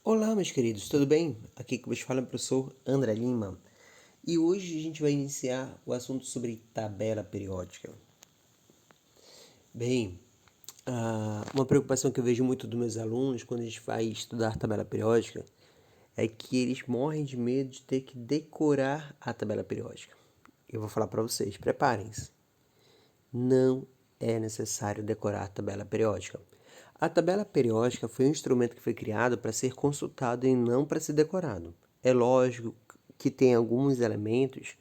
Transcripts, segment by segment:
Olá, meus queridos, tudo bem? Aqui que vos fala é o professor André Lima e hoje a gente vai iniciar o assunto sobre tabela periódica. Bem, uma preocupação que eu vejo muito dos meus alunos quando a gente vai estudar tabela periódica é que eles morrem de medo de ter que decorar a tabela periódica. Eu vou falar para vocês, preparem-se. Não é necessário decorar a tabela periódica. A tabela periódica foi um instrumento que foi criado para ser consultado e não para ser decorado. É lógico que tem alguns elementos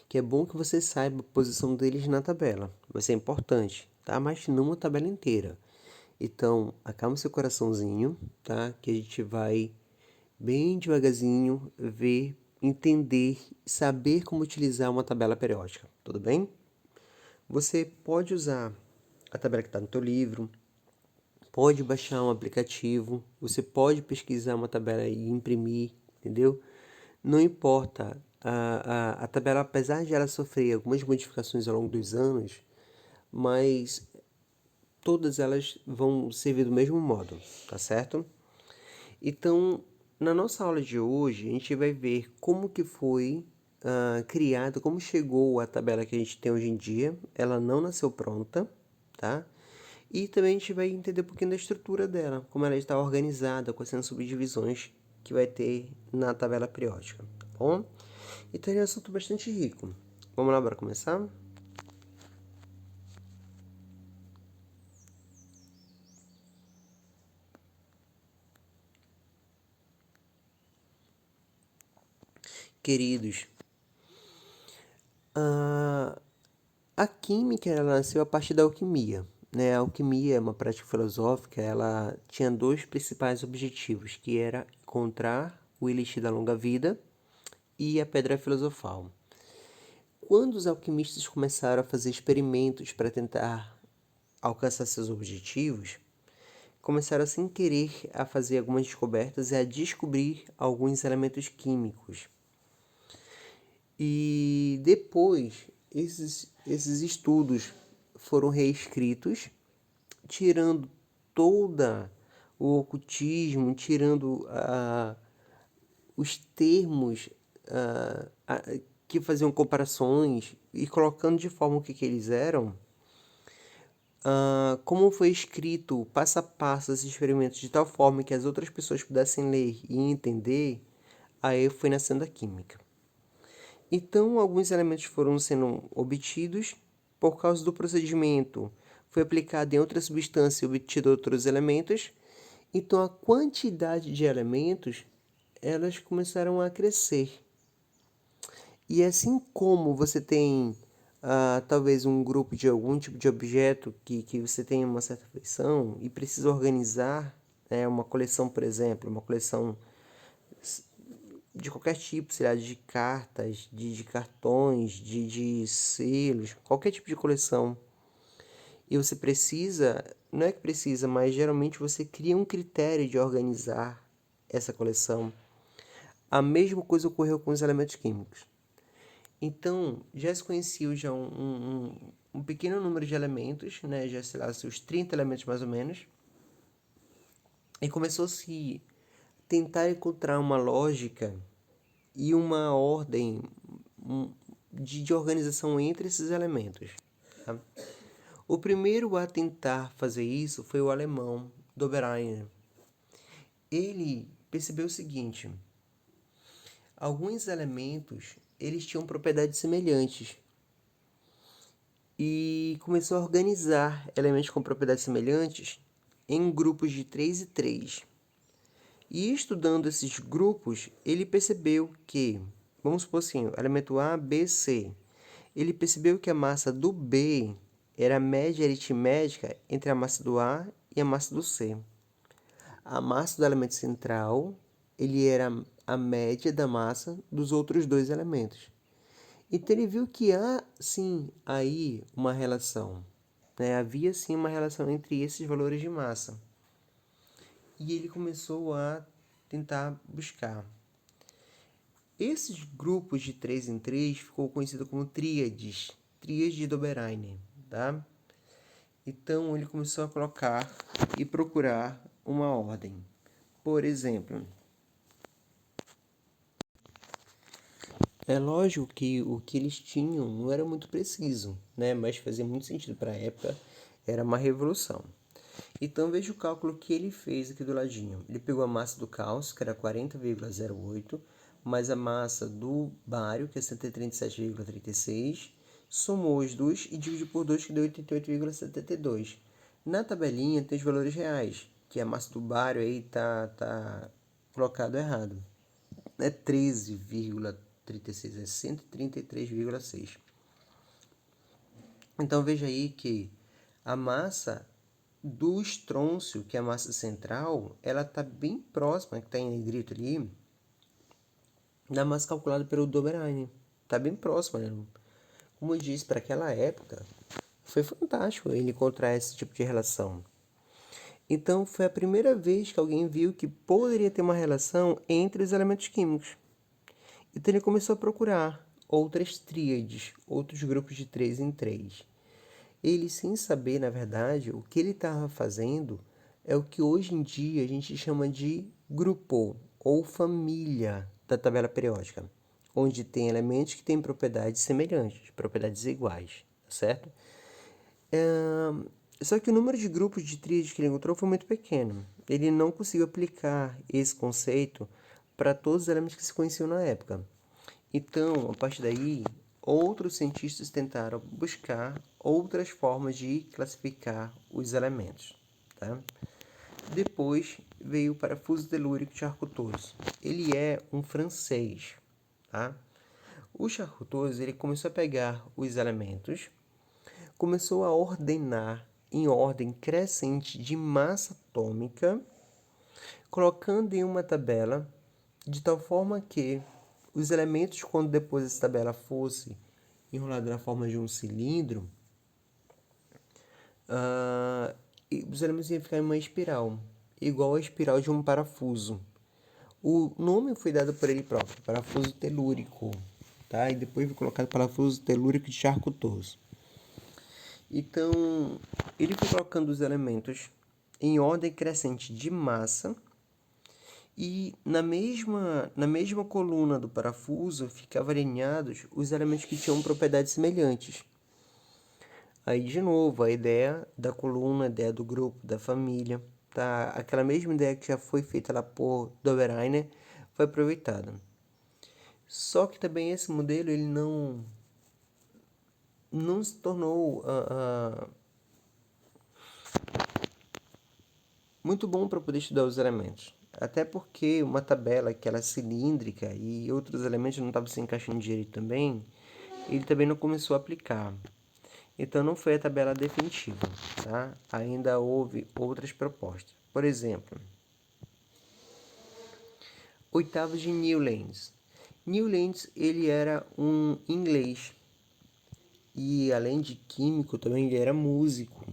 que é bom que você saiba a posição deles na tabela. Vai ser importante, tá? Mas não a tabela inteira. Então, acalme seu coraçãozinho, tá? Que a gente vai bem devagarzinho ver, entender, saber como utilizar uma tabela periódica. Tudo bem? Você pode usar a tabela que está no teu livro, pode baixar um aplicativo, você pode pesquisar uma tabela e imprimir, entendeu? Não importa, a tabela, apesar de ela sofrer algumas modificações ao longo dos anos, mas todas elas vão servir do mesmo modo, tá certo? Então, na nossa aula de hoje, a gente vai ver como que foi criado, como chegou a tabela que a gente tem hoje em dia. Ela não nasceu pronta, tá? E também a gente vai entender um pouquinho da estrutura dela, como ela está organizada, quais são as subdivisões que vai ter na tabela periódica, tá bom? Então é um assunto bastante rico. Vamos lá, bora começar? Queridos, a, a química ela nasceu a partir da alquimia, né? A alquimia é uma prática filosófica, ela tinha dois principais objetivos, que era encontrar o elixir da longa vida e a pedra filosofal. Quando os alquimistas começaram a fazer experimentos para tentar alcançar seus objetivos, começaram sem querer a fazer algumas descobertas e a descobrir alguns elementos químicos. E depois esses estudos foram reescritos, tirando toda o ocultismo, tirando os termos que faziam comparações e colocando de forma o que eles eram, como foi escrito passo a passo esses experimentos de tal forma que as outras pessoas pudessem ler e entender, aí foi nascendo a química. Então, alguns elementos foram sendo obtidos por causa do procedimento. Foi aplicado em outra substância e obtido outros elementos. Então, a quantidade de elementos, elas começaram a crescer. E assim como você tem talvez um grupo de algum tipo de objeto que você tem uma certa afeição e precisa organizar, uma coleção, por exemplo, uma coleção de qualquer tipo, sei lá, de cartas, de cartões, de selos, qualquer tipo de coleção. E você precisa, não é que precisa, mas geralmente você cria um critério de organizar essa coleção. A mesma coisa ocorreu com os elementos químicos. Então, já se conhecia já um pequeno número de elementos, né? Já sei lá, uns 30 elementos mais ou menos. E começou a se tentar encontrar uma lógica e uma ordem de organização entre esses elementos. Tá? O primeiro a tentar fazer isso foi o alemão Dobereiner. Ele percebeu o seguinte: alguns elementos eles tinham propriedades semelhantes e começou a organizar elementos com propriedades semelhantes em grupos de 3 e 3. E estudando esses grupos, ele percebeu que, vamos supor assim, o elemento A, B, C. Ele percebeu que a massa do B era a média aritmética entre a massa do A e a massa do C. A massa do elemento central, ele era a média da massa dos outros dois elementos. Então ele viu que há sim aí uma relação, né? Havia sim uma relação entre esses valores de massa. E ele começou a tentar buscar. Esses grupos de 3 em 3 ficou conhecido como tríades, tríades de Dobereiner, tá? Então ele começou a colocar e procurar uma ordem. Por exemplo, É lógico que o que eles tinham não era muito preciso, né? Mas fazia muito sentido para a época, era uma revolução. Então veja o cálculo que ele fez aqui do ladinho. Ele pegou a massa do cálcio, que era 40,08, mais a massa do bário, que é 137,36, somou os dois e dividiu por 2, que deu 88,72. Na tabelinha tem os valores reais, que a massa do bário aí tá colocado errado. É 13,36, é 133,6. Então veja aí que a massa do estrôncio, que é a massa central, ela está bem próxima, que está em negrito ali, da massa calculada pelo Dobereiner. Está bem próxima, né? Como eu disse, para aquela época, foi fantástico ele encontrar esse tipo de relação. Então, foi a primeira vez que alguém viu que poderia ter uma relação entre os elementos químicos. Então, ele começou a procurar outras tríades, outros grupos de 3 em 3. Ele, sem saber, na verdade, o que ele estava fazendo é o que hoje em dia a gente chama de grupo ou família da tabela periódica, onde tem elementos que têm propriedades semelhantes, propriedades iguais, certo? Só que o número de grupos de tríades que ele encontrou foi muito pequeno. Ele não conseguiu aplicar esse conceito para todos os elementos que se conheciam na época. Então, a partir daí, outros cientistas tentaram buscar outras formas de classificar os elementos. Tá? Depois veio o parafuso telúrico Charcot-Tolles. Ele é um francês. Tá? O Charcot-Tolles ele começou a pegar os elementos, começou a ordenar em ordem crescente de massa atômica, colocando em uma tabela de tal forma que os elementos, quando depois essa tabela fosse enrolada na forma de um cilindro, os elementos iam ficar em uma espiral, igual a espiral de um parafuso. O nome foi dado por ele próprio, parafuso telúrico, tá? E depois foi colocado parafuso telúrico de Charcot-Tolles. Então, ele foi colocando os elementos em ordem crescente de massa e na mesma coluna do parafuso ficavam alinhados os elementos que tinham propriedades semelhantes. Aí, de novo, a ideia da coluna, a ideia do grupo, da família, tá? Aquela mesma ideia que já foi feita lá por Dobereiner foi aproveitada. Só que também esse modelo ele não se tornou muito bom para poder estudar os elementos. Até porque uma tabela que ela é cilíndrica e outros elementos não estavam se encaixando direito também, ele também não começou a aplicar. Então não foi a tabela definitiva, tá? Ainda houve outras propostas. Por exemplo, oitavos de Newlands. Newlands ele era um inglês e além de químico também ele era músico.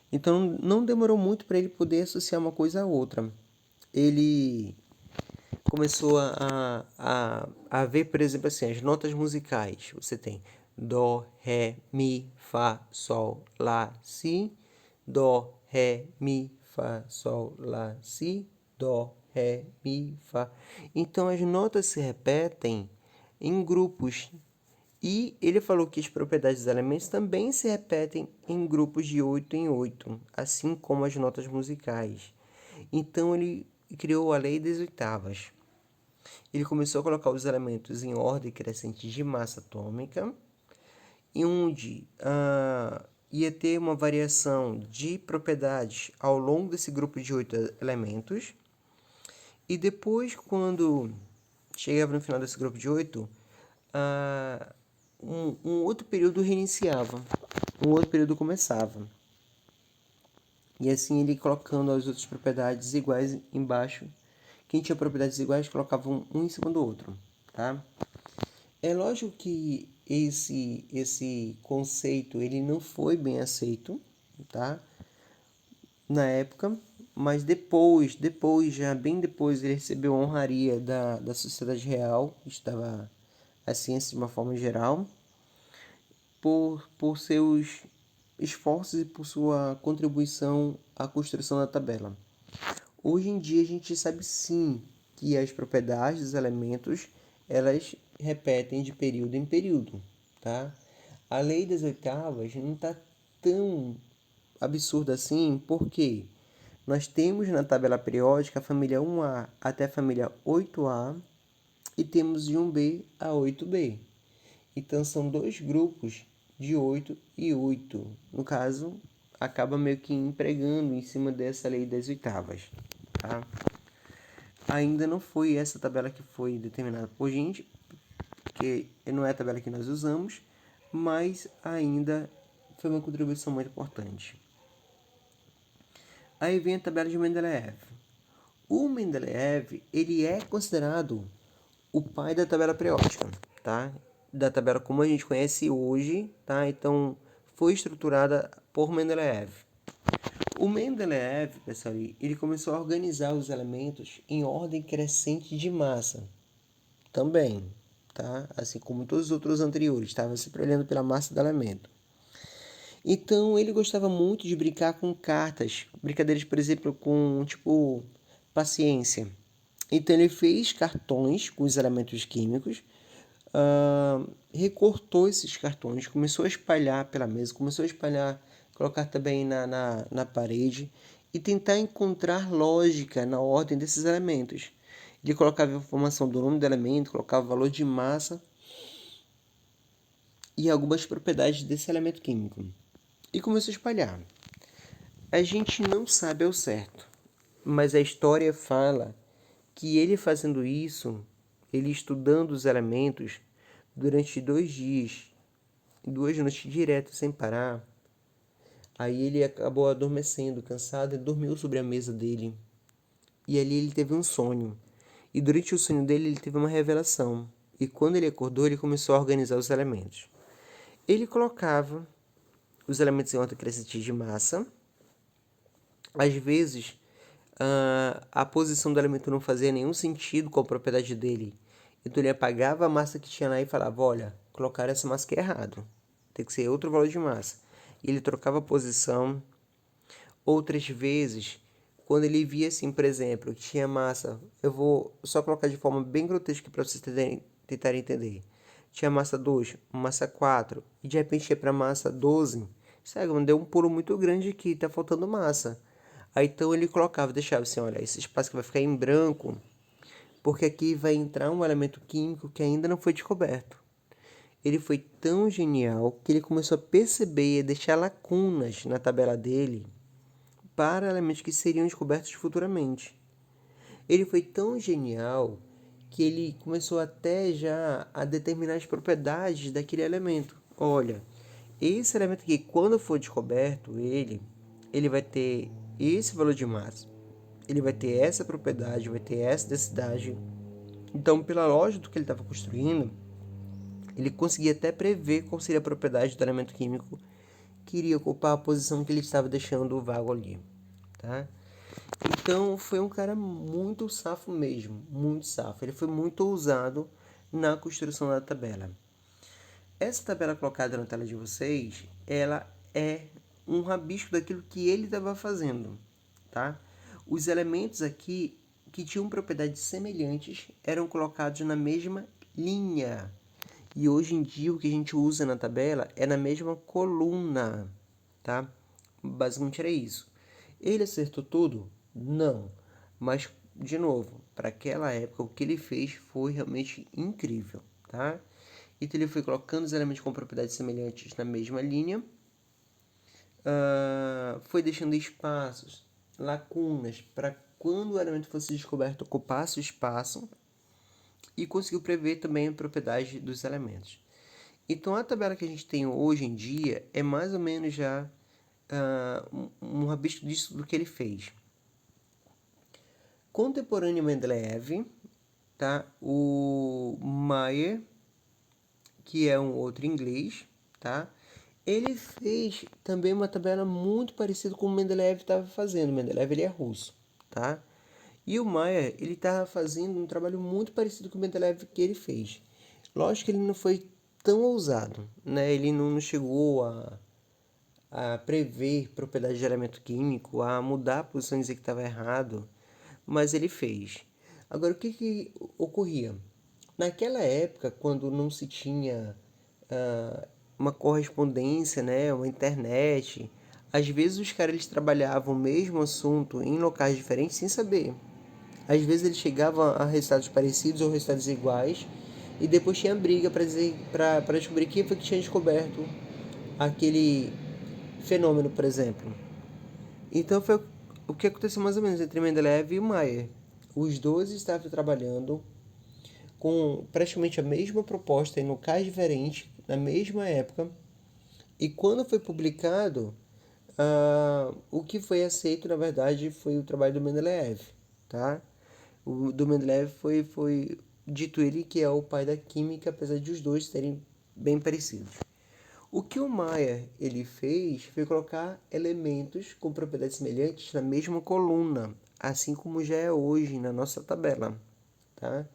Então não demorou muito para ele poder associar uma coisa a outra. Ele começou a ver, por exemplo, assim, as notas musicais. Você tem Dó, Ré, Mi, Fá, Sol, Lá, Si, Dó, Ré, Mi, Fá, Sol, Lá, Si, Dó, Ré, Mi, Fá. Então as notas se repetem em grupos. E ele falou que as propriedades dos elementos também se repetem em grupos de 8 em 8, assim como as notas musicais. Então ele criou a lei das oitavas. Ele começou a colocar os elementos em ordem crescente de massa atômica, onde ia ter uma variação de propriedades ao longo desse grupo de 8 elementos. E depois, quando chegava no final desse grupo de 8, um outro período reiniciava, um outro período começava. E assim ele colocando as outras propriedades iguais embaixo. Quem tinha propriedades iguais colocava um em cima do outro, tá? É lógico que esse conceito ele não foi bem aceito, tá? Na época, mas depois, já bem depois, ele recebeu a honraria da Sociedade Real, que estava a ciência de uma forma geral, por seus esforços e por sua contribuição à construção da tabela. Hoje em dia a gente sabe sim que as propriedades dos elementos elas repetem de período em período, tá? A lei das oitavas não está tão absurda assim, porque nós temos na tabela periódica a família 1A até a família 8A e temos de 1B a 8B. Então são dois grupos de 8 e 8. No caso, acaba meio que empregando em cima dessa lei das oitavas, tá? Ainda não foi essa tabela que foi determinada por gente, que não é a tabela que nós usamos, mas ainda foi uma contribuição muito importante. Aí vem a tabela de Mendeleev. O Mendeleev, ele é considerado o pai da tabela periódica, tá? Da tabela como a gente conhece hoje, tá? Então, foi estruturada por Mendeleev. O Mendeleev, pessoal, ele começou a organizar os elementos em ordem crescente de massa, também, tá? Assim como todos os outros anteriores, estava sempre olhando pela massa do elemento. Então ele gostava muito de brincar com cartas, brincadeiras, por exemplo, com tipo paciência. Então ele fez cartões com os elementos químicos, recortou esses cartões, começou a espalhar pela mesa, começou a espalhar, colocar também na parede e tentar encontrar lógica na ordem desses elementos. Ele colocava a informação do nome do elemento, colocava o valor de massa e algumas propriedades desse elemento químico. E começou a espalhar. A gente não sabe ao certo, mas a história fala que ele fazendo isso, ele estudando os elementos durante 2 dias, 2 noites direto sem parar, aí ele acabou adormecendo, cansado, e dormiu sobre a mesa dele. E ali ele teve um sonho. E durante o sonho dele ele teve uma revelação. E quando ele acordou, ele começou a organizar os elementos. Ele colocava os elementos em ordem crescente de massa. Às vezes, a posição do elemento não fazia nenhum sentido com a propriedade dele. Então ele apagava a massa que tinha lá e falava, olha, colocaram essa massa aqui errado. Tem que ser outro valor de massa. E ele trocava a posição. Outras vezes, quando ele via assim, por exemplo, que tinha massa, eu vou só colocar de forma bem grotesca para vocês tentarem entender. Tinha massa 2, massa 4, e de repente ia para massa 12. Sabe, deu um pulo muito grande aqui, tá faltando massa. Aí então ele colocava, deixava assim, olha, esse espaço que vai ficar em branco, porque aqui vai entrar um elemento químico que ainda não foi descoberto. Ele foi tão genial que ele começou a perceber e a deixar lacunas na tabela dele para elementos que seriam descobertos futuramente. Ele foi tão genial que ele começou até já a determinar as propriedades daquele elemento. Olha, esse elemento aqui, quando for descoberto, ele vai ter esse valor de massa, ele vai ter essa propriedade, vai ter essa densidade. Então, pela lógica do que ele estava construindo, ele conseguia até prever qual seria a propriedade do elemento químico que iria ocupar a posição que ele estava deixando vago ali, tá? Então, foi um cara muito safo mesmo, muito safo. Ele foi muito ousado na construção da tabela. Essa tabela colocada na tela de vocês, ela é um rabisco daquilo que ele estava fazendo, tá? Os elementos aqui que tinham propriedades semelhantes eram colocados na mesma linha. E hoje em dia o que a gente usa na tabela é na mesma coluna, tá? Basicamente era isso. Ele acertou tudo? Não. Mas, de novo, para aquela época o que ele fez foi realmente incrível, tá? Então ele foi colocando os elementos com propriedades semelhantes na mesma linha, foi deixando espaços, lacunas, para quando o elemento fosse descoberto ocupasse o espaço, e conseguiu prever também a propriedade dos elementos. Então a tabela que a gente tem hoje em dia é mais ou menos já um rabisco disso do que ele fez. Contemporâneo a Mendeleev, tá? O Mayer, que é um outro inglês, tá? Ele fez também uma tabela muito parecida com o Mendeleev estava fazendo. O Mendeleev ele é russo, tá? E o Mayer, ele estava fazendo um trabalho muito parecido com o Mendeleev que ele fez. Lógico que ele não foi tão ousado, né? Ele não chegou a prever propriedades de elemento químico, a mudar a posição e dizer que estava errado, mas ele fez. Agora, o que ocorria? Naquela época, quando não se tinha uma correspondência, né, uma internet, às vezes os caras eles trabalhavam o mesmo assunto em locais diferentes sem saber. Às vezes eles chegavam a resultados parecidos ou resultados iguais e depois tinha briga para descobrir quem foi que tinha descoberto aquele fenômeno, por exemplo. Então foi o que aconteceu mais ou menos entre Mendeleev e Mayer. Os dois estavam trabalhando com praticamente a mesma proposta em locais diferentes, na mesma época, e quando foi publicado, o que foi aceito, na verdade, foi o trabalho do Mendeleev, tá? O do Mendeleev foi dito ele que é o pai da química, apesar de os dois serem bem parecidos. O que o Mayer ele fez foi colocar elementos com propriedades semelhantes na mesma coluna, assim como já é hoje na nossa tabela, tá?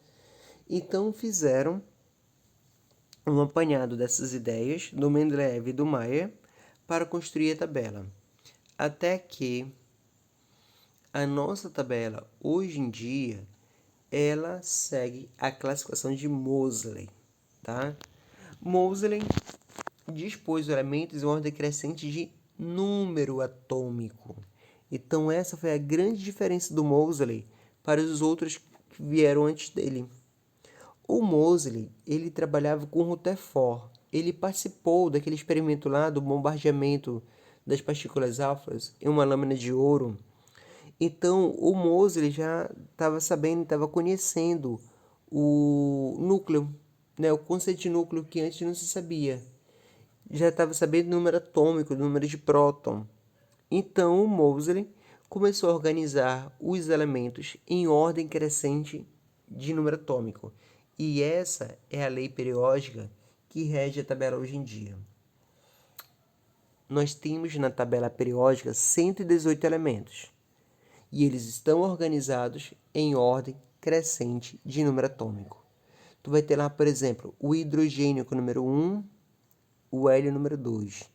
Então fizeram um apanhado dessas ideias do Mendeleev e do Mayer para construir a tabela. Até que a nossa tabela, hoje em dia, ela segue a classificação de Moseley, tá? Moseley dispôs os elementos em ordem crescente de número atômico. Então essa foi a grande diferença do Moseley para os outros que vieram antes dele. O Moseley, ele trabalhava com Rutherford. Ele participou daquele experimento lá do bombardeamento das partículas alfas em uma lâmina de ouro. Então, o Moseley já estava sabendo, estava conhecendo o núcleo, né, o conceito de núcleo que antes não se sabia. Já estava sabendo do número atômico, do número de próton. Então, o Moseley começou a organizar os elementos em ordem crescente de número atômico. E essa é a lei periódica que rege a tabela hoje em dia. Nós temos na tabela periódica 118 elementos. E eles estão organizados em ordem crescente de número atômico. Tu vai ter lá, por exemplo, o hidrogênio com o número 1, o hélio número 2,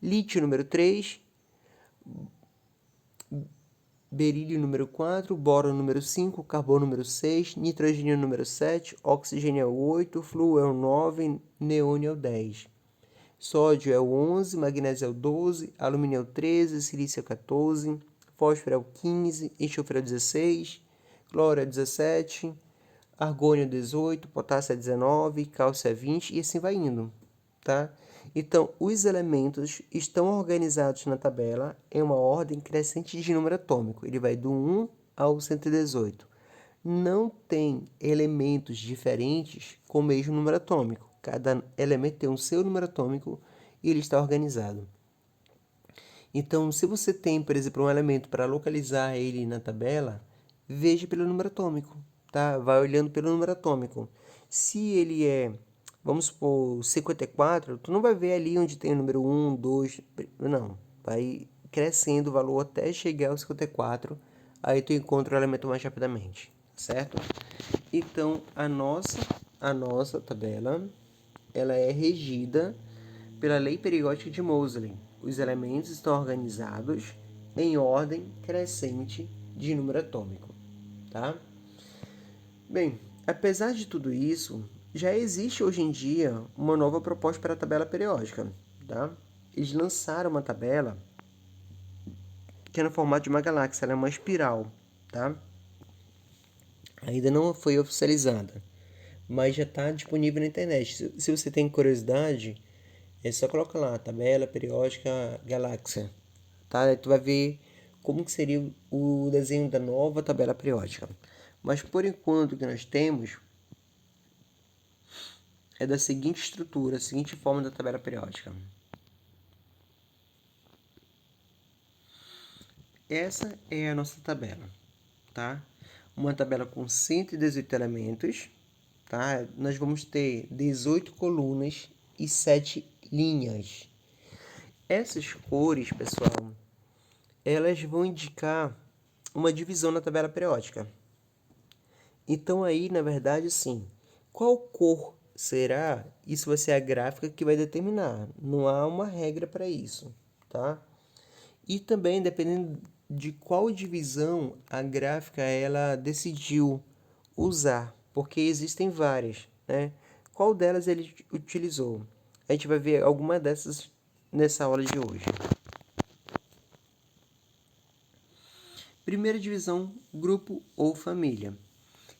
lítio número 3, berílio número 4, boro número 5, carbono número 6, nitrogênio número 7, oxigênio é o 8, flúor é o 9, neônio é o 10. Sódio é o 11, magnésio é o 12, alumínio é o 13, silício é o 14, fósforo é o 15, enxofre é o 16, cloro é o 17, argônio é 18, potássio é 19, cálcio é 20 e assim vai indo, tá? Então, os elementos estão organizados na tabela em uma ordem crescente de número atômico. Ele vai do 1 ao 118. Não tem elementos diferentes com o mesmo número atômico. Cada elemento tem um seu número atômico e ele está organizado. Então, se você tem, por exemplo, um elemento para localizar ele na tabela, veja pelo número atômico, tá? Vai olhando pelo número atômico. Se ele é, vamos supor, 54, tu não vai ver ali onde tem o número 1, 2, não. Vai crescendo o valor até chegar ao 54, aí tu encontra o elemento mais rapidamente, certo? Então, a nossa tabela, ela é regida pela lei periódica de Moseley. Os elementos estão organizados em ordem crescente de número atômico, tá? Bem, apesar de tudo isso, já existe hoje em dia uma nova proposta para a tabela periódica, tá? Eles lançaram uma tabela que é no formato de uma galáxia, ela é uma espiral, tá? Ainda não foi oficializada, mas já está disponível na internet. Se você tem curiosidade, é só colocar lá, tabela periódica galáxia, tá? Aí tu vai ver como que seria o desenho da nova tabela periódica. Mas por enquanto o que nós temos é da seguinte estrutura, a seguinte forma da tabela periódica. Essa é a nossa tabela, tá? Uma tabela com 118 elementos, tá? Nós vamos ter 18 colunas e 7 linhas. Essas cores, pessoal, elas vão indicar uma divisão na tabela periódica. Então aí, na verdade, sim, qual cor será? Isso vai ser a gráfica que vai determinar. Não há uma regra para isso, tá? E também dependendo de qual divisão a gráfica ela decidiu usar, porque existem várias, né? Qual delas ele utilizou? A gente vai ver alguma dessas nessa aula de hoje. Primeira divisão, grupo ou família.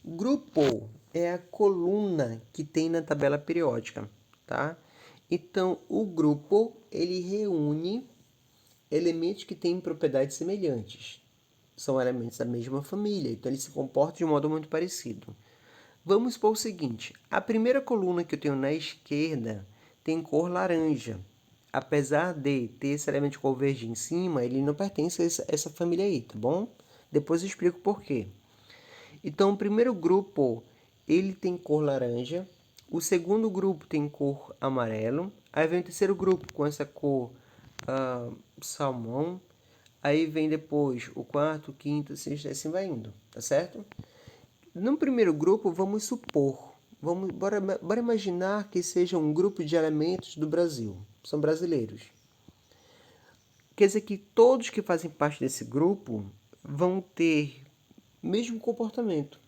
Grupo é a coluna que tem na tabela periódica, tá? Então, o grupo, ele reúne elementos que têm propriedades semelhantes. São elementos da mesma família, então eles se comportam de um modo muito parecido. Vamos supor o seguinte, a primeira coluna que eu tenho na esquerda tem cor laranja. Apesar de ter esse elemento de cor verde em cima, ele não pertence a essa família aí, tá bom? Depois eu explico por quê. Então, o primeiro grupo, ele tem cor laranja. O segundo grupo tem cor amarelo. Aí vem o terceiro grupo com essa cor salmão. Aí vem depois o quarto, quinto, sexto, assim vai indo, tá certo? No primeiro grupo, vamos supor, bora imaginar que seja um grupo de elementos do Brasil, são brasileiros. Quer dizer que todos que fazem parte desse grupo vão ter o mesmo comportamento,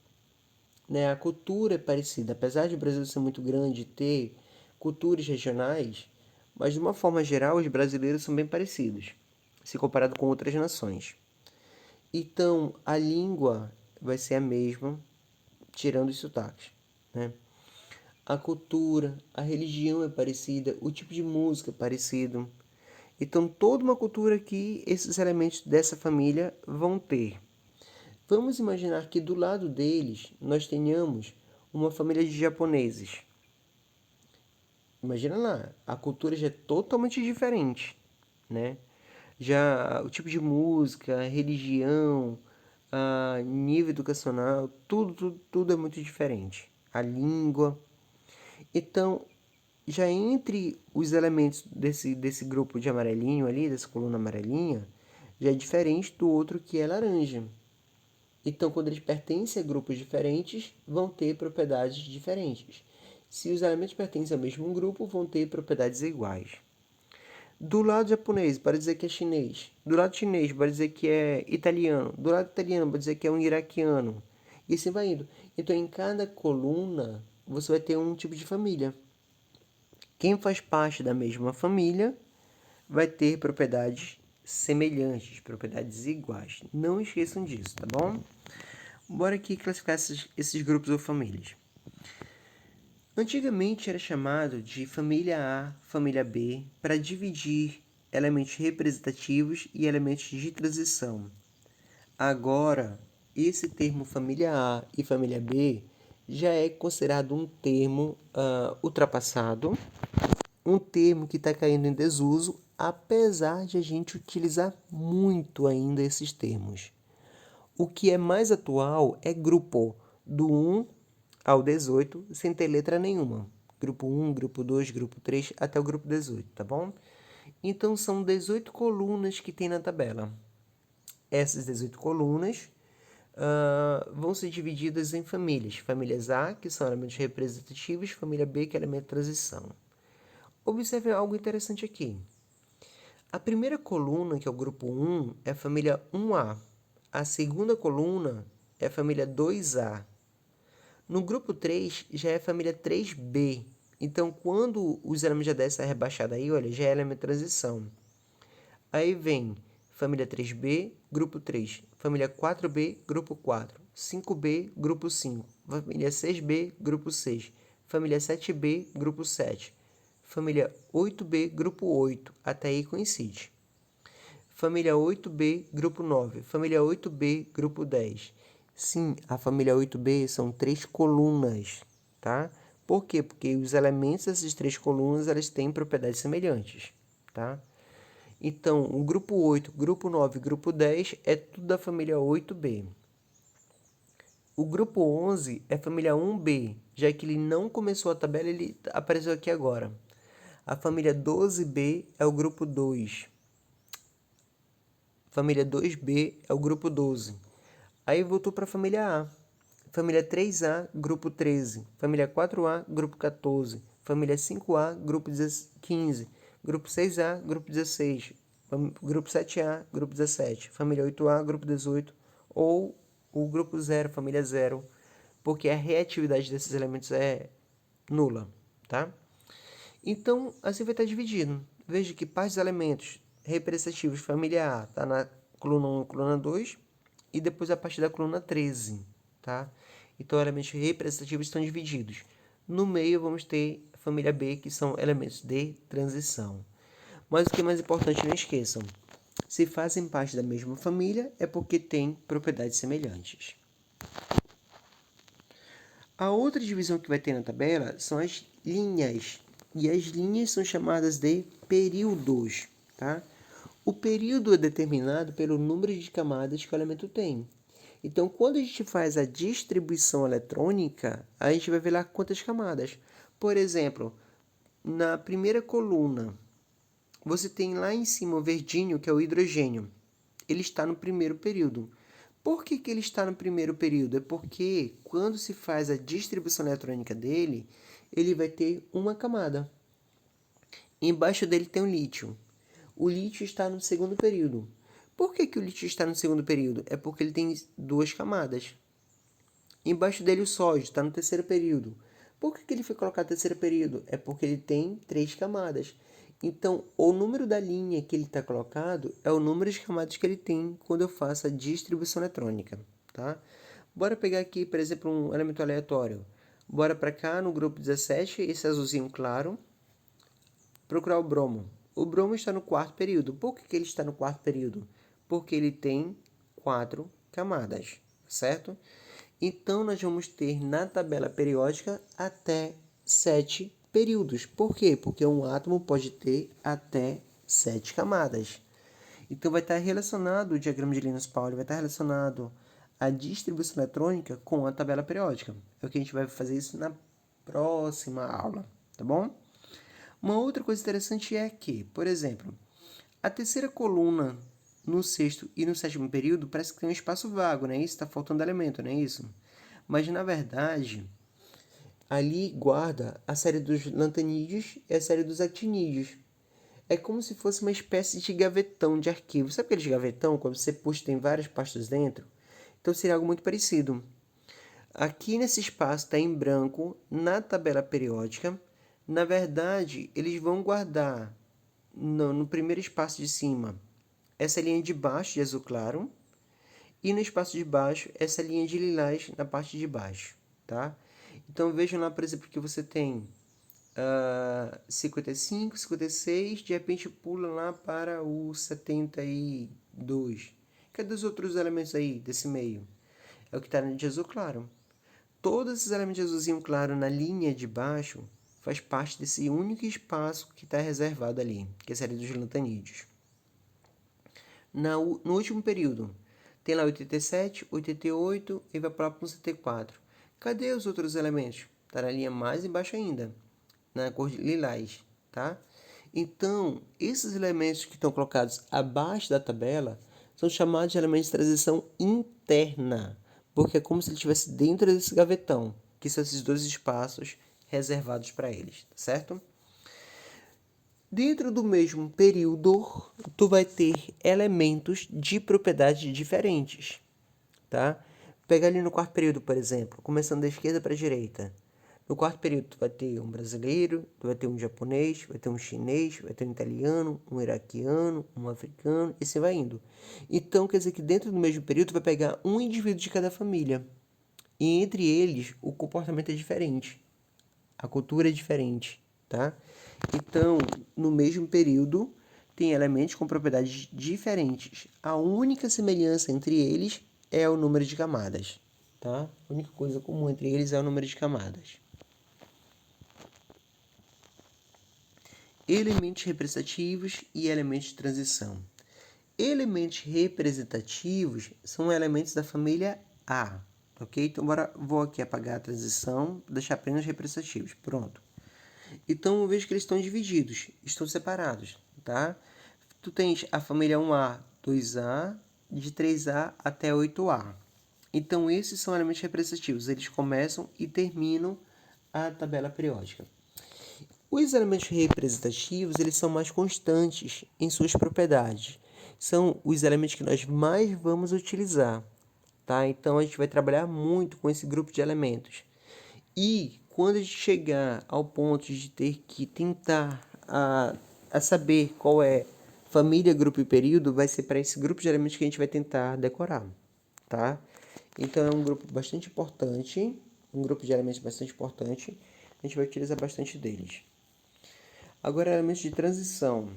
né? A cultura é parecida, apesar de o Brasil ser muito grande e ter culturas regionais, mas de uma forma geral os brasileiros são bem parecidos, se comparado com outras nações. Então, a língua vai ser a mesma, tirando os sotaques, né? A cultura, a religião é parecida, o tipo de música é parecido. Então, toda uma cultura que esses elementos dessa família vão ter. Vamos imaginar que do lado deles nós tenhamos uma família de japoneses. Imagina lá, a cultura já é totalmente diferente, né? Já o tipo de música, a religião, a nível educacional, tudo é muito diferente. A língua. Então, já entre os elementos desse grupo de amarelinho ali, dessa coluna amarelinha, já é diferente do outro que é laranja. Então, quando eles pertencem a grupos diferentes, vão ter propriedades diferentes. Se os elementos pertencem ao mesmo grupo, vão ter propriedades iguais. Do lado japonês, para dizer que é chinês. Do lado chinês, para dizer que é italiano. Do lado italiano, para dizer que é um iraquiano. E assim vai indo. Então, em cada coluna, você vai ter um tipo de família. Quem faz parte da mesma família vai ter propriedades semelhantes, propriedades iguais. Não esqueçam disso, tá bom? Bora aqui classificar esses grupos ou famílias. Antigamente era chamado de família A, família B, para dividir elementos representativos e elementos de transição. Agora, esse termo família A e família B já é considerado um termo ultrapassado, um termo que está caindo em desuso, apesar de a gente utilizar muito ainda esses termos. O que é mais atual é grupo, do 1 ao 18, sem ter letra nenhuma. Grupo 1, grupo 2, grupo 3, até o grupo 18, tá bom? Então, são 18 colunas que tem na tabela. Essas 18 colunas vão ser divididas em famílias. Famílias A, que são elementos representativos, família B, que é elemento de transição. Observe algo interessante aqui. A primeira coluna, que é o grupo 1, é a família 1A. A segunda coluna é a família 2A. No grupo 3, já é a família 3B. Então, quando os elementos já descem rebaixado aí, olha, já é elemento de transição. Aí vem família 3B, grupo 3. Família 4B, grupo 4. 5B, grupo 5. Família 6B, grupo 6. Família 7B, grupo 7. Família 8B, grupo 8. Até aí coincide. Família 8B, grupo 9. Família 8B, grupo 10. Sim, a família 8B são 3 colunas, tá? Por quê? Porque os elementos dessas 3 colunas, elas têm propriedades semelhantes, tá? Então, o grupo 8, grupo 9 e grupo 10 é tudo da família 8B. O grupo 11 é a família 1B, já que ele não começou a tabela, ele apareceu aqui agora. A família 12B é o grupo 2. Família 2B é o grupo 12. Aí voltou para a família A. Família 3A, grupo 13. Família 4A, grupo 14. Família 5A, grupo 15. Grupo 6A, grupo 16. Grupo 7A, grupo 17. Família 8A, grupo 18. Ou o grupo 0, família 0. porque a reatividade desses elementos é nula, tá? Então, assim vai estar dividido. Veja que parte dos elementos representativos família A está na coluna 1 e coluna 2, e depois a partir da coluna 13, tá? Então, elementos representativos estão divididos. No meio, vamos ter a família B, que são elementos de transição. Mas o que é mais importante, não esqueçam. Se fazem parte da mesma família, é porque têm propriedades semelhantes. A outra divisão que vai ter na tabela são as linhas. E as linhas são chamadas de períodos, tá? O período é determinado pelo número de camadas que o elemento tem. Então, quando a gente faz a distribuição eletrônica, a gente vai ver lá quantas camadas. Por exemplo, na primeira coluna, você tem lá em cima o verdinho, que é o hidrogênio. Ele está no primeiro período. Por que ele está no primeiro período? É porque quando se faz a distribuição eletrônica dele, ele vai ter uma camada. Embaixo dele tem o lítio. O lítio está no segundo período. Por que o lítio está no segundo período? É porque ele tem duas camadas. Embaixo dele o sódio está no terceiro período. Por que ele foi colocado no terceiro período? É porque ele tem três camadas. Então, o número da linha que ele está colocado é o número de camadas que ele tem quando eu faço a distribuição eletrônica, tá? Bora pegar aqui, por exemplo, um elemento aleatório. Bora para cá, no grupo 17, esse azulzinho claro, procurar o bromo. O bromo está no quarto período. Por que ele está no quarto período? Porque ele tem 4 camadas, certo? Então, nós vamos ter na tabela periódica até 7 períodos. Por quê? Porque um átomo pode ter até 7 camadas. Então, vai estar relacionado o diagrama de Linus-Pauling, vai estar relacionado a distribuição eletrônica com a tabela periódica. É o que a gente vai fazer isso na próxima aula, tá bom? Uma outra coisa interessante é que, por exemplo, a terceira coluna no sexto e no sétimo período parece que tem um espaço vago, não é isso? Está faltando elemento, não é isso? Mas, na verdade, ali guarda a série dos lantanídeos e a série dos actinídeos. É como se fosse uma espécie de gavetão de arquivo. Sabe aqueles gavetão, quando você puxa tem várias pastas dentro? Então, seria algo muito parecido. Aqui nesse espaço está em branco, na tabela periódica. Na verdade, eles vão guardar no primeiro espaço de cima essa linha de baixo de azul claro e no espaço de baixo essa linha de lilás na parte de baixo, tá? Então vejam lá, por exemplo, que você tem 55, 56, de repente pula lá para o 72. Cadê os outros elementos aí desse meio? É o que está de azul claro. Todos esses elementos de azulzinho claro na linha de baixo faz parte desse único espaço que está reservado ali, que é a série dos lantanídeos. No último período, tem lá 87, 88 e vai para o 74. Cadê os outros elementos? Está na linha mais embaixo ainda, na cor de lilás, tá? Então, esses elementos que estão colocados abaixo da tabela são chamados de elementos de transição interna, porque é como se ele estivesse dentro desse gavetão, que são esses dois espaços reservados para eles, certo? Dentro do mesmo período, tu vai ter elementos de propriedades diferentes, tá? Pega ali no quarto período, por exemplo, começando da esquerda para a direita. No quarto período, tu vai ter um brasileiro, tu vai ter um japonês, vai ter um chinês, vai ter um italiano, um iraquiano, um africano, e assim vai indo. Então, quer dizer que dentro do mesmo período, tu vai pegar um indivíduo de cada família. E entre eles, o comportamento é diferente. A cultura é diferente, tá? Então, no mesmo período, tem elementos com propriedades diferentes. A única semelhança entre eles é o número de camadas, tá? A única coisa comum entre eles é o número de camadas. Elementos representativos e elementos de transição. Elementos representativos são elementos da família A, ok? Então, vou aqui apagar a transição, deixar apenas representativos. Pronto. Então, eu vejo que eles estão divididos, estão separados, tá? Tu tens a família 1A, 2A, de 3A até 8A. Então, esses são elementos representativos. Eles começam e terminam a tabela periódica. Os elementos representativos, eles são mais constantes em suas propriedades. São os elementos que nós mais vamos utilizar. tá? Então, a gente vai trabalhar muito com esse grupo de elementos. E quando a gente chegar ao ponto de ter que tentar a saber qual é família, grupo e período, vai ser para esse grupo de elementos que a gente vai tentar decorar, tá? Então é um grupo bastante importante, um grupo de elementos bastante importante, a gente vai utilizar bastante deles. Agora, elementos de transição.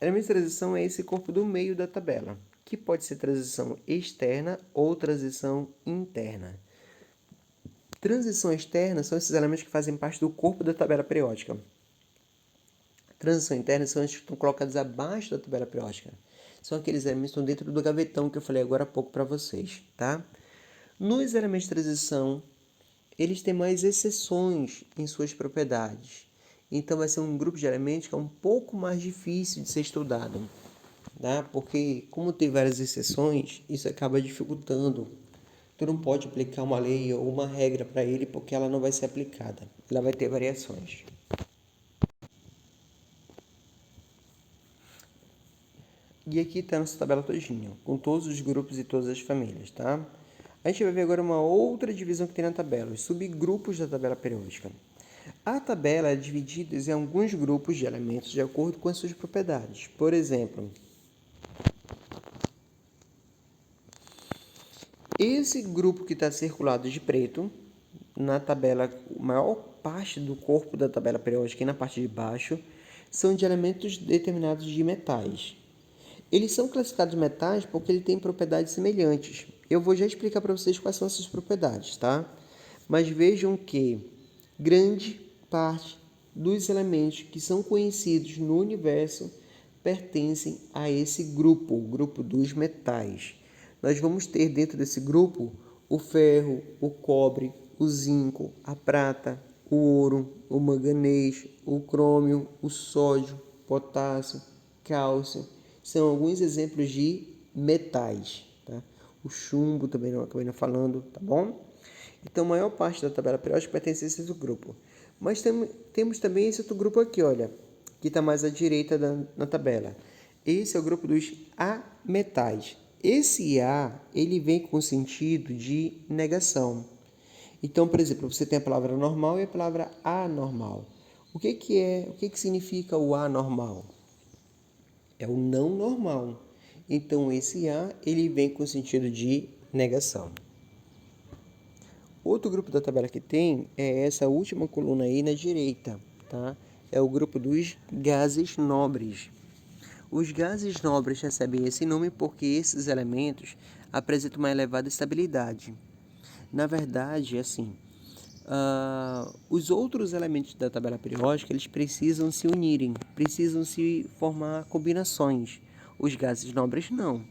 Elementos de transição é esse corpo do meio da tabela, que pode ser transição externa ou transição interna. Transição externa são esses elementos que fazem parte do corpo da tabela periódica. Transição interna são esses que estão colocados abaixo da tabela periódica. São aqueles elementos que estão dentro do gavetão que eu falei agora há pouco para vocês, tá? Nos elementos de transição, eles têm mais exceções em suas propriedades. Então, vai ser um grupo de elementos que é um pouco mais difícil de ser estudado, tá? Porque, como tem várias exceções, isso acaba dificultando. Tu não pode aplicar uma lei ou uma regra para ele porque ela não vai ser aplicada. Ela vai ter variações. E aqui está a nossa tabela todinha, com todos os grupos e todas as famílias, tá? A gente vai ver agora uma outra divisão que tem na tabela, os subgrupos da tabela periódica. A tabela é dividida em alguns grupos de elementos de acordo com as suas propriedades. Por exemplo, esse grupo que está circulado de preto, na tabela, a maior parte do corpo da tabela periódica e na parte de baixo, são de elementos determinados de metais. Eles são classificados metais porque ele tem propriedades semelhantes. Eu vou já explicar para vocês quais são essas propriedades, tá? Mas vejam que grande parte dos elementos que são conhecidos no universo pertencem a esse grupo, o grupo dos metais. Nós vamos ter dentro desse grupo o ferro, o cobre, o zinco, a prata, o ouro, o manganês, o crômio, o sódio, potássio, cálcio. São alguns exemplos de metais, tá? O chumbo também não acabei não falando, tá bom? Então, a maior parte da tabela periódica pertence a esse grupo. Mas temos também esse outro grupo aqui, olha, que está mais à direita na tabela. Esse é o grupo dos ametais. Esse A, ele vem com o sentido de negação. Então, por exemplo, você tem a palavra normal e a palavra anormal. O que significa o anormal? É o não normal. Então, esse A, ele vem com o sentido de negação. Outro grupo da tabela que tem é essa última coluna aí na direita, tá? É o grupo dos gases nobres. Os gases nobres recebem esse nome porque esses elementos apresentam uma elevada estabilidade. Na verdade, assim, os outros elementos da tabela periódica, eles precisam se unirem, precisam se formar combinações. Os gases nobres não.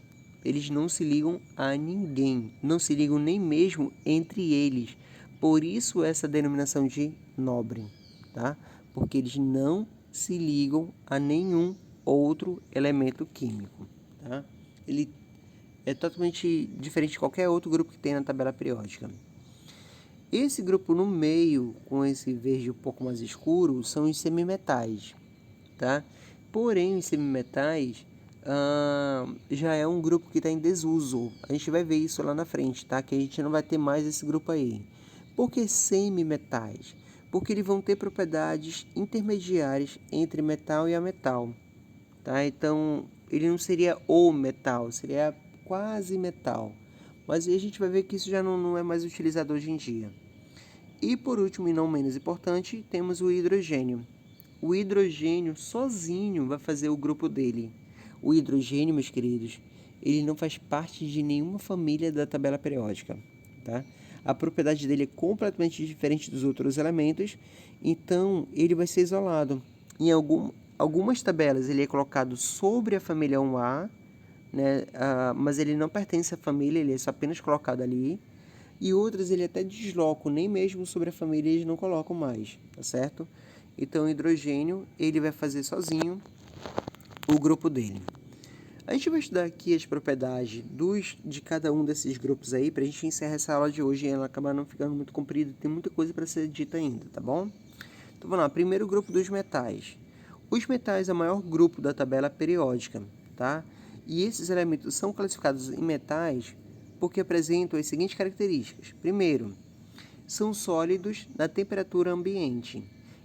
Eles não se ligam a ninguém, não se ligam nem mesmo entre eles. Por isso essa denominação de nobre, tá? Porque eles não se ligam a nenhum outro elemento químico, tá? Ele é totalmente diferente de qualquer outro grupo que tem na tabela periódica. Esse grupo no meio, com esse verde um pouco mais escuro, são os semimetais, tá? Porém, os semimetais já é um grupo que está em desuso. A gente vai ver isso lá na frente, tá? Que a gente não vai ter mais esse grupo aí. Por que semimetais? Porque eles vão ter propriedades intermediárias entre metal e ametal, tá? Então, ele não seria o metal, seria quase metal. Mas aí a gente vai ver que isso já não é mais utilizado hoje em dia. E por último, e não menos importante, temos o hidrogênio. O hidrogênio sozinho vai fazer o grupo dele. O hidrogênio, meus queridos, ele não faz parte de nenhuma família da tabela periódica, tá? A propriedade dele é completamente diferente dos outros elementos, então ele vai ser isolado. Em algumas tabelas ele é colocado sobre a família 1A, né? Mas ele não pertence à família, ele é só apenas colocado ali. E outras ele até deslocam, nem mesmo sobre a família eles não colocam mais, tá certo? Então o hidrogênio ele vai fazer sozinho o grupo dele. A gente vai estudar aqui as propriedades de cada um desses grupos aí, para a gente encerrar essa aula de hoje e ela acabar não ficando muito comprida, tem muita coisa para ser dita ainda, tá bom? Então vamos lá, primeiro grupo dos metais. Os metais é o maior grupo da tabela periódica, tá? E esses elementos são classificados em metais porque apresentam as seguintes características. Primeiro, são sólidos na temperatura ambiente.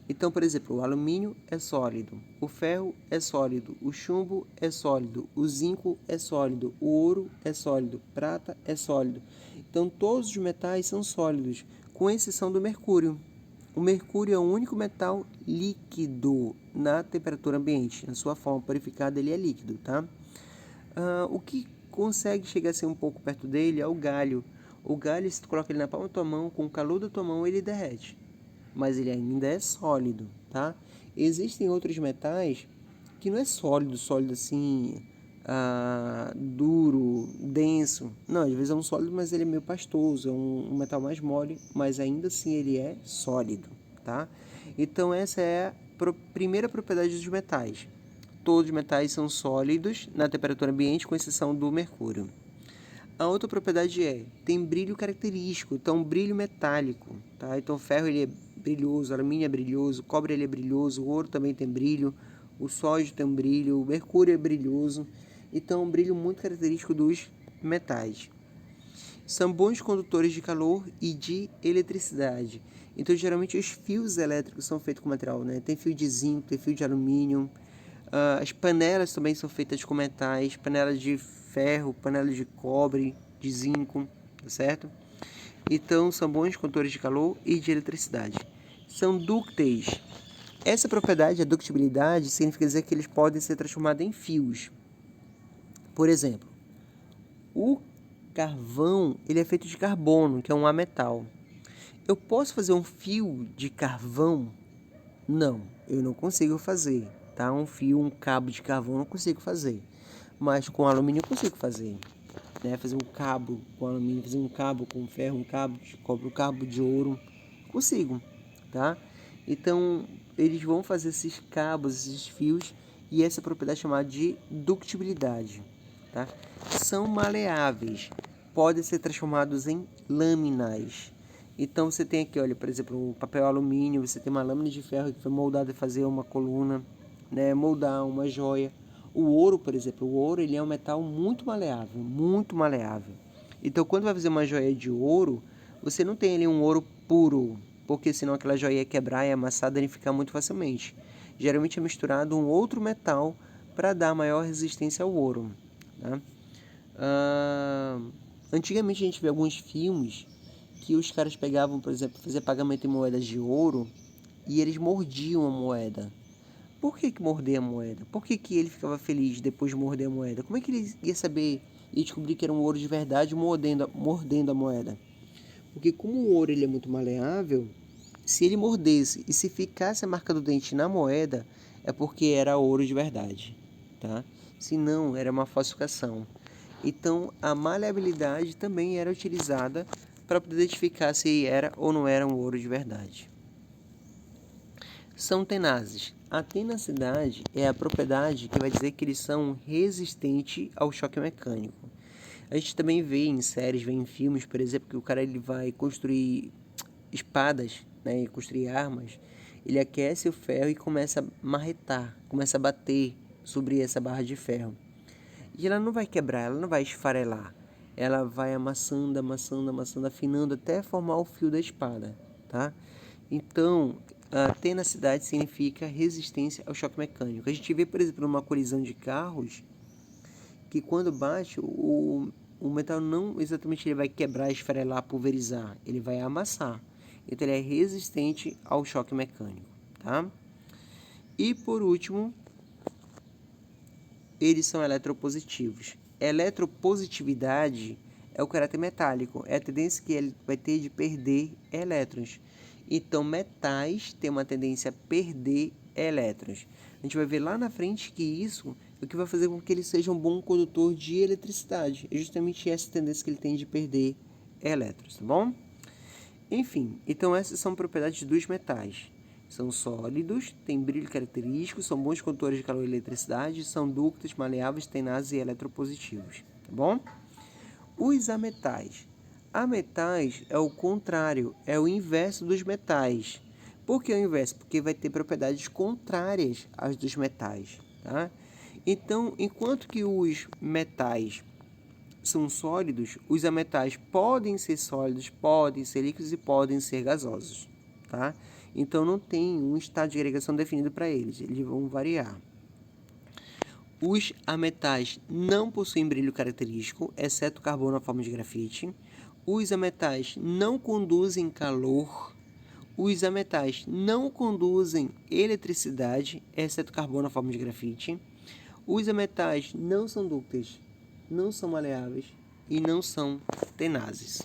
Então, por exemplo, o alumínio é sólido, o ferro é sólido, o chumbo é sólido, o zinco é sólido, o ouro é sólido, prata é sólido. Então, todos os metais são sólidos, com exceção do mercúrio. O mercúrio é o único metal líquido na temperatura ambiente. Na sua forma purificada, ele é líquido, tá? O que consegue chegar a ser um pouco perto dele é o galho. O galho, se tu coloca ele na palma da tua mão, com o calor da tua mão, ele derrete. Mas ele ainda é sólido, tá? Existem outros metais que não é sólido, sólido assim, duro, denso. Não, às vezes é um sólido, mas ele é meio pastoso, é um metal mais mole, mas ainda assim ele é sólido, tá? Então essa é a primeira propriedade dos metais. Todos os metais são sólidos na temperatura ambiente, com exceção do mercúrio. A outra propriedade tem brilho característico, então brilho metálico, tá? Então o ferro ele é brilhoso, o alumínio é brilhoso, o cobre ele é brilhoso, o ouro também tem brilho, o sódio tem um brilho, o mercúrio é brilhoso. Então é um brilho muito característico dos metais. São bons condutores de calor e de eletricidade. Então geralmente os fios elétricos são feitos com material, né? Tem fio de zinco, tem fio de alumínio. As panelas também são feitas com metais, panelas de ferro, panelas de cobre, de zinco, tá certo? Então, são bons condutores de calor e de eletricidade. São dúcteis. Essa propriedade, a ductibilidade, significa dizer que eles podem ser transformados em fios. Por exemplo, o carvão ele é feito de carbono, que é um ametal. Eu posso fazer um fio de carvão? Não, eu não consigo fazer. Tá? Um fio, um cabo de carvão eu não consigo fazer. Mas com alumínio eu consigo fazer. Né? Fazer um cabo com alumínio, fazer um cabo com ferro, um cabo de cobre, um cabo de ouro. Consigo. Tá? Então, eles vão fazer esses cabos, esses fios, e essa propriedade é chamada de ductibilidade. Tá? São maleáveis. Podem ser transformados em lâminas. Então você tem aqui, olha, por exemplo, o papel alumínio, você tem uma lâmina de ferro que foi moldada a fazer uma coluna, né, moldar uma joia. O ouro, por exemplo, o ouro ele é um metal muito maleável, muito maleável. Então quando vai fazer uma joia de ouro, você não tem ali um ouro puro, porque senão aquela joia ia quebrar e amassar, danificar muito facilmente. Geralmente é misturado um outro metal para dar maior resistência ao ouro. Tá? Antigamente a gente vê alguns filmes que os caras pegavam, por exemplo, fazer pagamento em moedas de ouro e eles mordiam a moeda. Por que morder a moeda? Por que ele ficava feliz depois de morder a moeda? Como é que ele ia saber e descobrir que era um ouro de verdade mordendo a moeda? Porque como o ouro ele é muito maleável, se ele mordesse e se ficasse a marca do dente na moeda, é porque era ouro de verdade, tá? Se não, era uma falsificação. Então, a maleabilidade também era utilizada para poder identificar se era ou não era um ouro de verdade. São tenazes. A tenacidade é a propriedade que vai dizer que eles são resistentes ao choque mecânico. A gente também vê em séries, vê em filmes, por exemplo, que o cara ele vai construir espadas, né, construir armas, ele aquece o ferro e começa a marretar, começa a bater sobre essa barra de ferro. E ela não vai quebrar, ela não vai esfarelar. Ela vai amassando, amassando, amassando, afinando até formar o fio da espada, tá? Então, a tenacidade significa resistência ao choque mecânico. A gente vê, por exemplo, numa colisão de carros, que quando bate, o metal não exatamente ele vai quebrar, esfarelar, pulverizar, ele vai amassar. Então, ele é resistente ao choque mecânico, tá? E, por último, eles são eletropositivos. Eletropositividade é o caráter metálico, é a tendência que ele vai ter de perder elétrons. Então, metais têm uma tendência a perder elétrons. A gente vai ver lá na frente que isso é o que vai fazer com que ele seja um bom condutor de eletricidade. É justamente essa tendência que ele tem de perder elétrons, tá bom? Enfim, então essas são propriedades dos metais. São sólidos, têm brilho característico, são bons condutores de calor e eletricidade, são ductos, maleáveis, tenazes e eletropositivos, tá bom? Os ametais. Ametais é o contrário, é o inverso dos metais. Por que o inverso? Porque vai ter propriedades contrárias às dos metais, tá? Então, enquanto que os metais são sólidos, os ametais podem ser sólidos, podem ser líquidos e podem ser gasosos, tá? Então, não tem um estado de agregação definido para eles vão variar. Os ametais não possuem brilho característico, exceto o carbono na forma de grafite. Os ametais não conduzem calor. Os ametais não conduzem eletricidade, exceto o carbono na forma de grafite. Os ametais não são dúcteis, não são maleáveis e não são tenazes.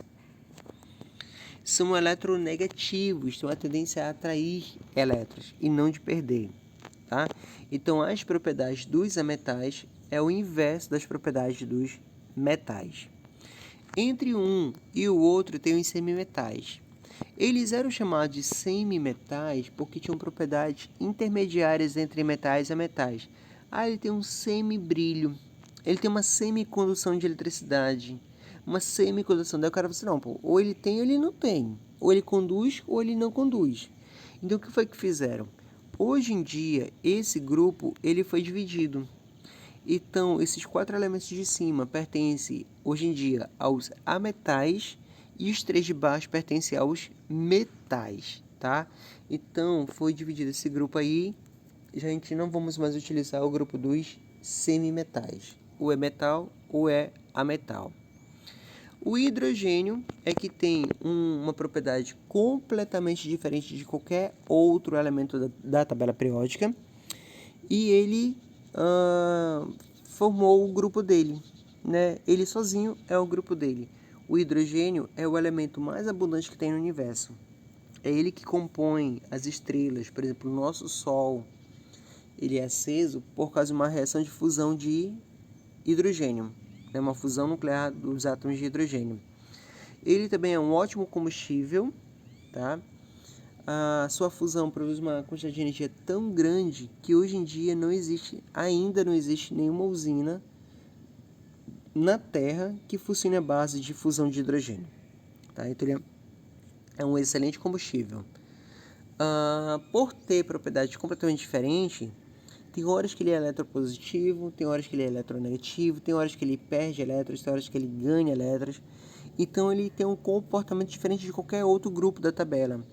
São eletronegativos, têm a tendência a atrair elétrons e não de perder. Tá? Então, as propriedades dos ametais é o inverso das propriedades dos metais. Entre um e o outro tem os semimetais. Eles eram chamados de semimetais porque tinham propriedades intermediárias entre metais e ametais. Ele tem um semibrilho, ele tem uma semicondução de eletricidade, uma semicondução. Daí o cara fala assim, não, ou ele tem ou ele não tem, ou ele conduz ou ele não conduz. Então, o que foi que fizeram? Hoje em dia, esse grupo ele foi dividido. Então, esses 4 elementos de cima pertencem, hoje em dia, aos ametais e os 3 de baixo pertencem aos metais, tá? Então, foi dividido esse grupo aí. Gente, não vamos mais utilizar o grupo dos semimetais. Ou é metal ou é ametal. O hidrogênio é que tem uma propriedade completamente diferente de qualquer outro elemento da tabela periódica e ele formou o grupo dele, né? Ele sozinho é o grupo dele. O hidrogênio é o elemento mais abundante que tem no universo. É ele que compõe as estrelas, por exemplo, o nosso Sol. Ele é aceso por causa de uma reação de fusão de hidrogênio. É uma fusão nuclear dos átomos de hidrogênio. Ele também é um ótimo combustível, tá? A sua fusão produz uma quantidade de energia tão grande que hoje em dia ainda não existe nenhuma usina na Terra que funcione à base de fusão de hidrogênio, tá? Então ele é um excelente combustível. Por ter propriedades completamente diferentes, tem horas que ele é eletropositivo, tem horas que ele é eletronegativo, tem horas que ele perde elétrons, tem horas que ele ganha elétrons. Então, ele tem um comportamento diferente de qualquer outro grupo da tabela.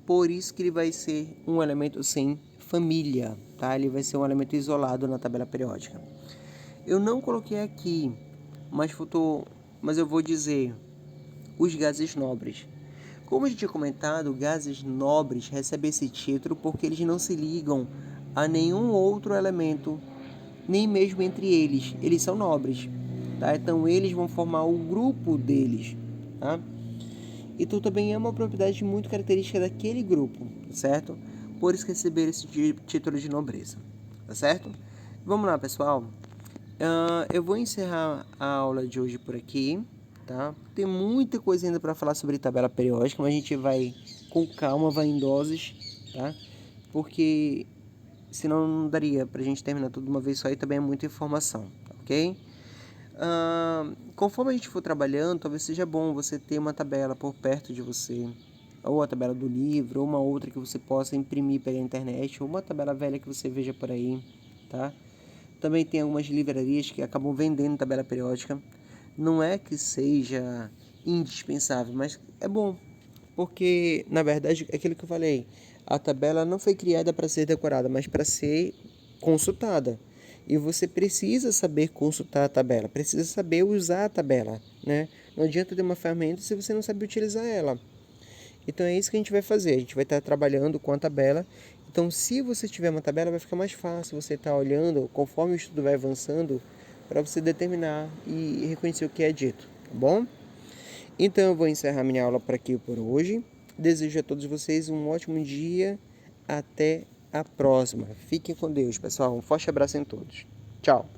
Por isso que ele vai ser um elemento sem família, tá? Ele vai ser um elemento isolado na tabela periódica. Eu não coloquei aqui, mas eu vou dizer os gases nobres. Como a gente tinha comentado, gases nobres recebem esse título porque eles não se ligam a nenhum outro elemento, nem mesmo entre eles. Eles são nobres, tá? Então, eles vão formar o grupo deles, tá? Então, também é uma propriedade muito característica daquele grupo, certo? Por isso receber esse título de nobreza, tá certo? Vamos lá, pessoal. Eu vou encerrar a aula de hoje por aqui, tá? Tem muita coisa ainda para falar sobre tabela periódica, mas a gente vai com calma, vai em doses, tá? Porque senão não daria pra gente terminar tudo de uma vez só e também é muita informação, ok? Conforme a gente for trabalhando, talvez seja bom você ter uma tabela por perto de você, ou a tabela do livro, ou uma outra que você possa imprimir pela internet, ou uma tabela velha que você veja por aí, tá? Também tem algumas livrarias que acabam vendendo tabela periódica. Não é que seja indispensável, mas é bom, porque, na verdade, é aquilo que eu falei, a tabela não foi criada para ser decorada, mas para ser consultada. E você precisa saber consultar a tabela, precisa saber usar a tabela, né? Não adianta ter uma ferramenta se você não sabe utilizar ela. Então é isso que a gente vai fazer, a gente vai estar trabalhando com a tabela. Então, se você tiver uma tabela, vai ficar mais fácil você estar olhando, conforme o estudo vai avançando, para você determinar e reconhecer o que é dito, tá bom? Então, eu vou encerrar minha aula por aqui por hoje. Desejo a todos vocês um ótimo dia. Até a próxima. Fiquem com Deus, pessoal. Um forte abraço em todos. Tchau.